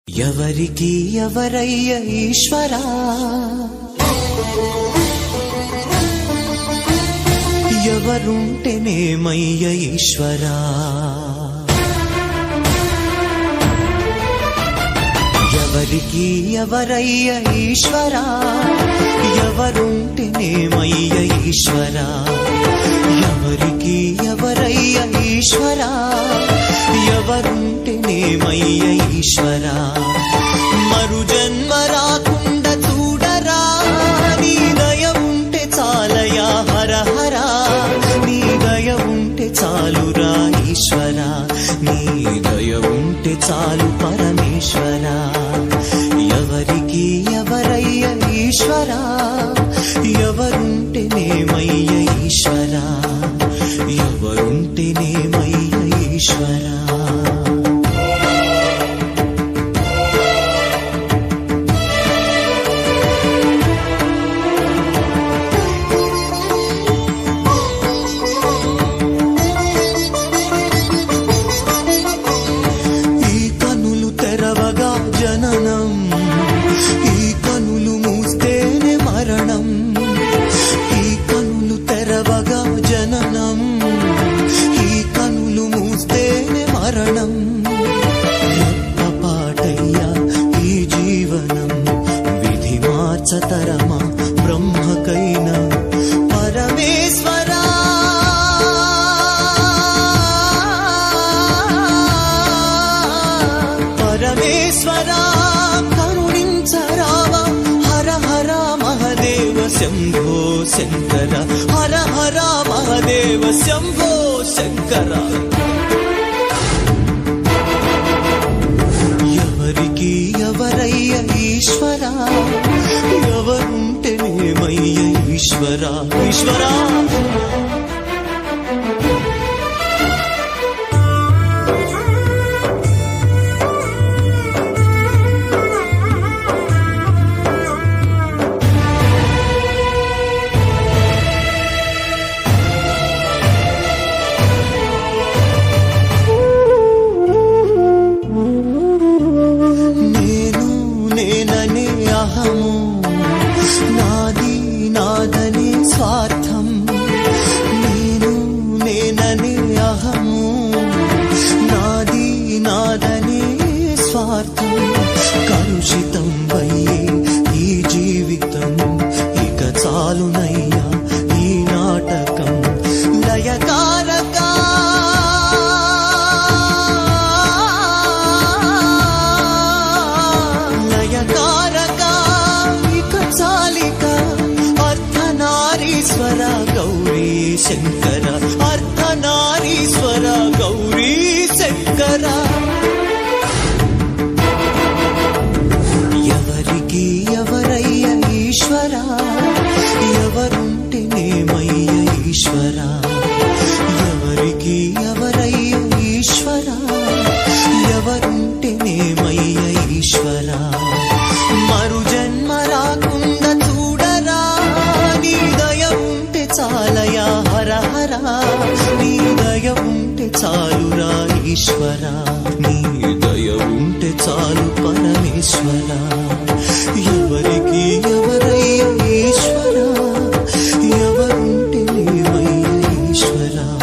ఎవరికి ఎవరయ్య ఈశ్వరా, ఎవరుంటేనేమయ్య ఈశ్వరా, ఎవరికి ఎవరయ్య ఈశ్వరా, ఎవరుంటేనేమయ్య ఈశ్వరా, ఎవరికి ఎవరయ్య ఈశ్వరా, ఎవరుంటేనేమయ్య ఈశ్వరా, మరు జన్మ రాకుండా చూడరా, నీ దయ ఉంటే చాలయా హర హర, నీ దయ ఉంటే చాలురా ఈశ్వరా, నీ దయ ఉంటే చాలు పరమేశ్వరా, ఎవరికి ఎవరయ్య ఈశ్వరా, ఎవరుంటేనేమయ్య ఈశ్వరా, ఎవరుంటేనేమయ్య ఈశ్వరా. జననం ఈ కనులు మూస్తేనే మరణం, ఈ కనులు తెరవగా జననం, ఈ కనులు మూస్తేనే మరణం, పాటయ్యా ఈ జీవనం, విధి మార్చతరమా బ్రహ్మకైనా పరమేశ్వరా, పరమేశ్వరా కరుణించరావా, హర హర మహదేవ శంభో శంకర, హర హర మహదేవ శంభో శంకర. ఎవరికి ఎవరయ్య ఈశ్వరా, ఎవరుంటేనేమయ్య ఈశ్వరా, ఈశ్వరా. అహము నాది నాదనే స్వార్థం, నేను నేననే అహము నాది నాదనే స్వార్థం, కలుషితం వయ్యే ఈ జీవితం, ఇక చాలునయ్యా ఈ నాటకం, లయకారక గౌరీ శంకర, అర్ధనారీశ్వర గౌరీ శంకర. ఎవరికి ఎవరయ్య ఈశ్వరా, ఎవరుంటేనేమయ్య ఈశ్వరా, ఎవరికి ఎవరయ్య ఈశ్వరా, ఎవరుంటేనేమయ్య ఈశ్వరా, మరు జన్మ రాకుండా చూడరా, నీ దయ ఉంటే చాలయా హర హర, నీ దయ ఉంటే చాలురా ఈశ్వరా, నీ దయ ఉంటే చాలు పరమేశ్వరా.